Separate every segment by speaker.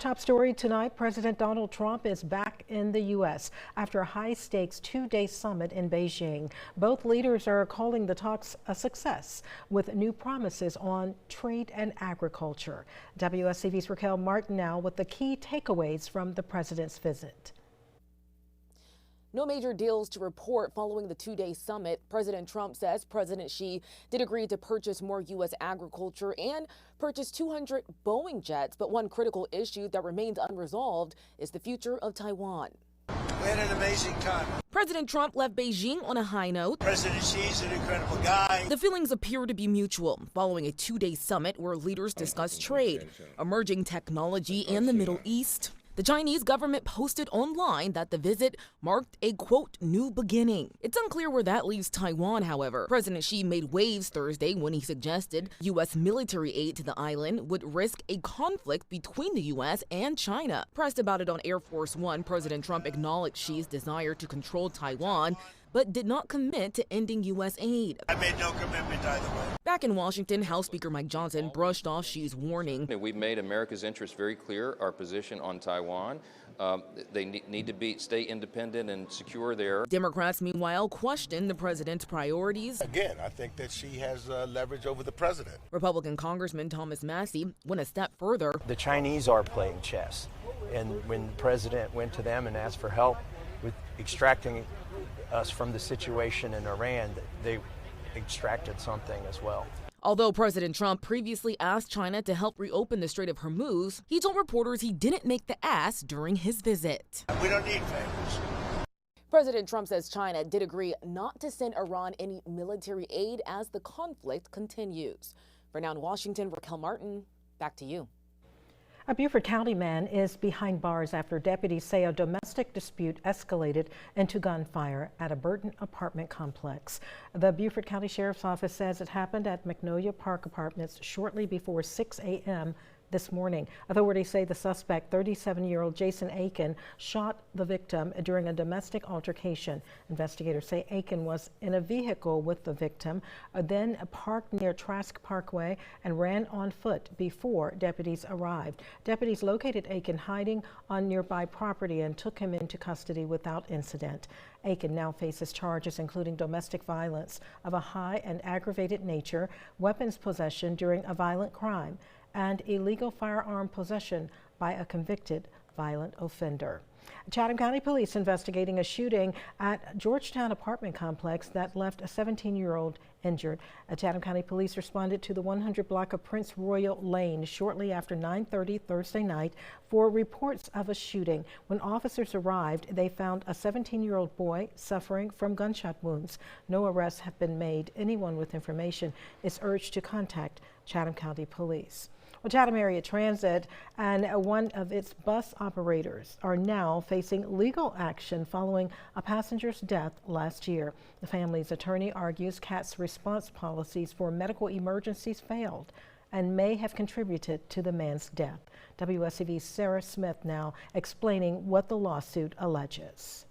Speaker 1: Top story tonight, President Donald Trump is back in the U.S. after a high-stakes two-day summit in Beijing. Both leaders are calling the talks a success with new promises on trade and agriculture. WSAV's Raquel Martin now with the key takeaways from the president's visit.
Speaker 2: No major deals to report following the two-day summit. President Trump says President Xi did agree to purchase more U.S. agriculture and purchase 200 Boeing jets. But one critical issue that remains unresolved is the future of Taiwan.
Speaker 3: We had an amazing time.
Speaker 2: President Trump left Beijing on a high note.
Speaker 3: President Xi's an incredible guy.
Speaker 2: The feelings appear to be mutual following a two-day summit where leaders discussed trade, emerging technology, and the Middle East. The Chinese government posted online that the visit marked a, quote, new beginning. It's unclear where that leaves Taiwan, however. President Xi made waves Thursday when he suggested U.S. military aid to the island would risk a conflict between the U.S. and China. Pressed about it on Air Force One, President Trump acknowledged Xi's desire to control Taiwan, but did not commit to ending U.S. aid.
Speaker 3: I made no commitment either way.
Speaker 2: Back in Washington, House Speaker Mike Johnson brushed off Xi's warning.
Speaker 4: We've made America's interest very clear, our position on Taiwan. They need to stay independent and secure there.
Speaker 2: Democrats, meanwhile, questioned the president's priorities.
Speaker 5: Again, I think that she has leverage over the president.
Speaker 2: Republican Congressman Thomas Massey went a step further.
Speaker 6: The Chinese are playing chess, and when the president went to them and asked for help with extracting us from the situation in Iran, they extracted something as well.
Speaker 2: Although President Trump previously asked China to help reopen the Strait of Hormuz, he told reporters he didn't make the ask during his visit.
Speaker 3: We don't need favors.
Speaker 2: President Trump says China did agree not to send Iran any military aid as the conflict continues. For now in Washington, Raquel Martin, back to you.
Speaker 1: A Beaufort County man is behind bars after deputies say a domestic dispute escalated into gunfire at a Burton apartment complex. The Beaufort County Sheriff's Office says it happened at Magnolia Park Apartments shortly before 6 a.m. this morning. Authorities say the suspect, 37-year-old Jason Aiken, shot the victim during a domestic altercation. Investigators say Aiken was in a vehicle with the victim, then parked near Trask Parkway and ran on foot before deputies arrived. Deputies located Aiken hiding on nearby property and took him into custody without incident. Aiken now faces charges including domestic violence of a high and aggravated nature, weapons possession during a violent crime, and illegal firearm possession by a convicted violent offender. Chatham County Police investigating a shooting at Georgetown apartment complex that left a 17-year-old injured. Chatham County Police responded to the 100 block of Prince Royal Lane shortly after 9:30 Thursday night for reports of a shooting. When officers arrived, they found a 17-year-old boy suffering from gunshot wounds. No arrests have been made. Anyone with information is urged to contact Chatham County Police. Well, Chatham Area Transit and one of its bus operators are now facing legal action following a passenger's death last year. The family's attorney argues CAT's response policies for medical emergencies failed and may have contributed to the man's death. WSAV's Sarah Smith now explaining what the lawsuit alleges.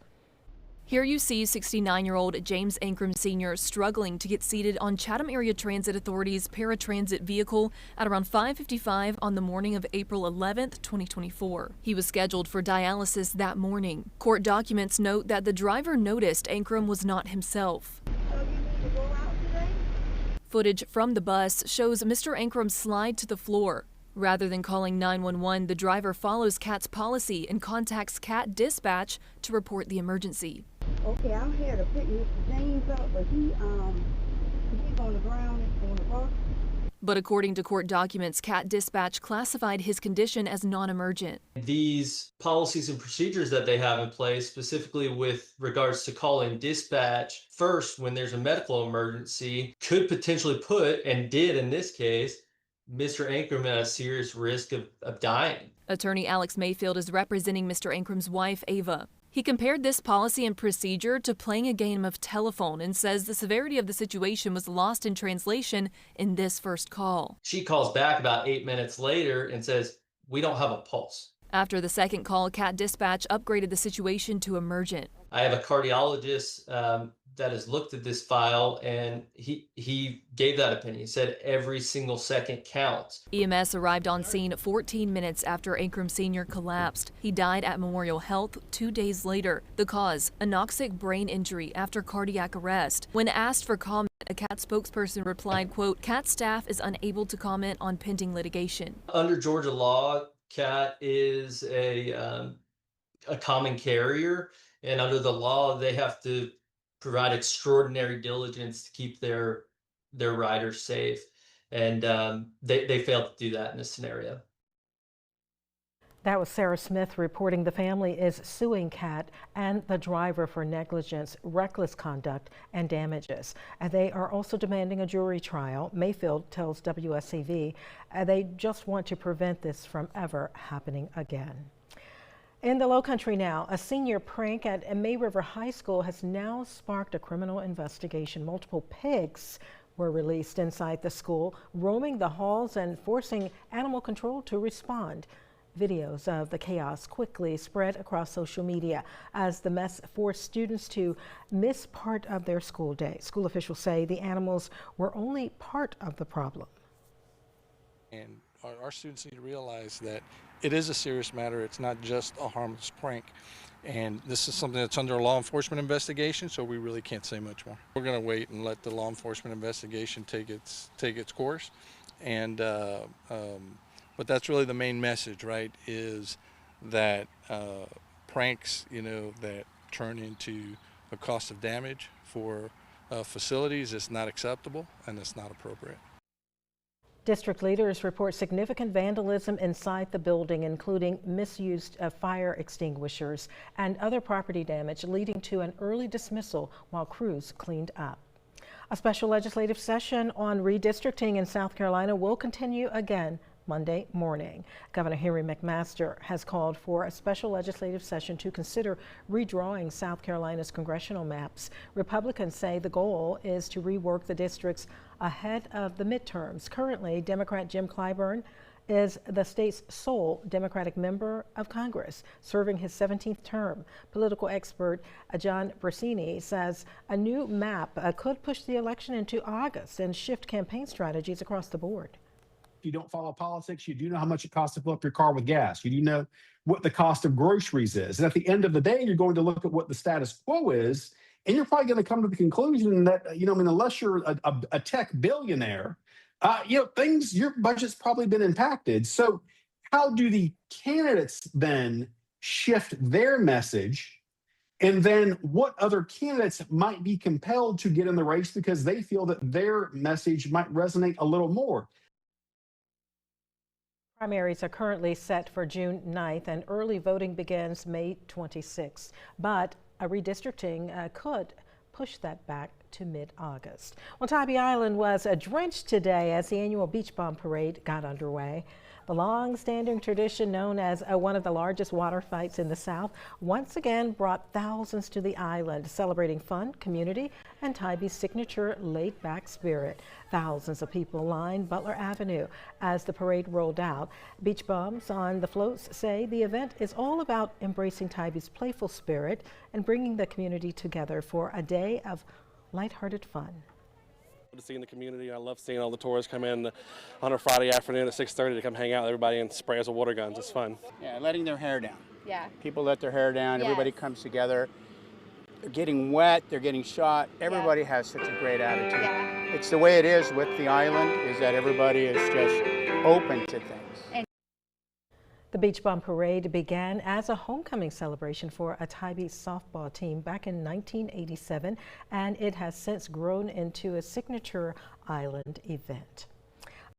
Speaker 7: Here you see 69-year-old James Ankrum Sr. struggling to get seated on Chatham Area Transit Authority's paratransit vehicle at around 5:55 on the morning of April 11th, 2024. He was scheduled for dialysis that morning. Court documents note that the driver noticed Ankrum was not himself. Footage from the bus shows Mr. Ankrum slide to the floor. Rather than calling 911, the driver follows CAT's policy and contacts CAT dispatch to report the emergency.
Speaker 8: Okay, I'm here to pick Mr. James up, but he's on the ground on the bus.
Speaker 7: But according to court documents, CAT dispatch classified his condition as non-emergent.
Speaker 9: These policies and procedures that they have in place, specifically with regards to calling dispatch first when there's a medical emergency, could potentially put, and did in this case, Mr. Ankrum at a serious risk of dying.
Speaker 7: Attorney Alex Mayfield is representing Mr. Ankrum's wife, Ava. He compared this policy and procedure to playing a game of telephone and says the severity of the situation was lost in translation in this first call.
Speaker 9: She calls back about 8 minutes later and says, "We don't have a pulse."
Speaker 7: After the second call, CAT dispatch upgraded the situation to emergent.
Speaker 9: I have a cardiologist has looked at this file, and he gave that opinion. He said every single second counts.
Speaker 7: EMS arrived on scene 14 minutes after Ankrum Sr. collapsed. He died at Memorial Health 2 days later. The cause, anoxic brain injury after cardiac arrest. When asked for comment, a CAT spokesperson replied, quote, CAT staff is unable to comment on pending litigation.
Speaker 9: Under Georgia law, CAT is a common carrier, and under the law, they have to provide extraordinary diligence to keep their riders safe, and they failed to do that in this scenario.
Speaker 1: That was Sarah Smith reporting the family is suing CAT and the driver for negligence, reckless conduct, and damages. And they are also demanding a jury trial. Mayfield tells WSAV they just want to prevent this from ever happening again. In the Lowcountry now, a senior prank at May River High School has now sparked a criminal investigation. Multiple pigs were released inside the school, roaming the halls and forcing animal control to respond. Videos of the chaos quickly spread across social media as the mess forced students to miss part of their school day. School officials say the animals were only part of the problem.
Speaker 10: And our students need to realize that it is a serious matter. It's not just a harmless prank. And this is something that's under a law enforcement investigation, so we really can't say much more. We're going to wait and let the law enforcement investigation take its course. And but that's really the main message, right? Is that pranks, that turn into a cost of damage for facilities is not acceptable and it's not appropriate.
Speaker 1: District leaders report significant vandalism inside the building, including misuse of fire extinguishers and other property damage, leading to an early dismissal while crews cleaned up. A special legislative session on redistricting in South Carolina will continue again Monday morning. Governor Henry McMaster has called for a special legislative session to consider redrawing South Carolina's congressional maps. Republicans say the goal is to rework the districts ahead of the midterms. Currently, Democrat Jim Clyburn is the state's sole Democratic member of Congress, serving his 17th term. Political expert John Brasini says a new map could push the election into August and shift campaign strategies across the board.
Speaker 11: You don't follow politics, you do know how much it costs to fill up your car with gas. You do know what the cost of groceries is. And at the end of the day, you're going to look at what the status quo is, and you're probably going to come to the conclusion that, unless you're a tech billionaire, your budget's probably been impacted. So how do the candidates then shift their message? And then what other candidates might be compelled to get in the race because they feel that their message might resonate a little more?
Speaker 1: Primaries are currently set for June 9th and early voting begins May 26th, but a redistricting could push that back to mid-August. Well, Tybee Island was drenched today as the annual Beach Bomb Parade got underway. The long-standing tradition known as one of the largest water fights in the South once again brought thousands to the island, celebrating fun, community, and Tybee's signature laid-back spirit. Thousands of people lined Butler Avenue as the parade rolled out. Beach bums on the floats say the event is all about embracing Tybee's playful spirit and bringing the community together for a day of lighthearted fun.
Speaker 12: To see in the community. I love seeing all the tourists come in on a Friday afternoon at 6:30 to come hang out with everybody and spray us with water guns. It's fun.
Speaker 13: Yeah, letting their hair down.
Speaker 14: Yeah.
Speaker 13: People let their hair down.
Speaker 14: Yes.
Speaker 13: Everybody comes together. They're getting wet. They're getting shot. Everybody has such a great attitude.
Speaker 14: Yeah.
Speaker 13: It's the way it is with the island, is that everybody is just open to things.
Speaker 1: The Beach Bomb Parade began as a homecoming celebration for a Tybee softball team back in 1987, and it has since grown into a signature island event.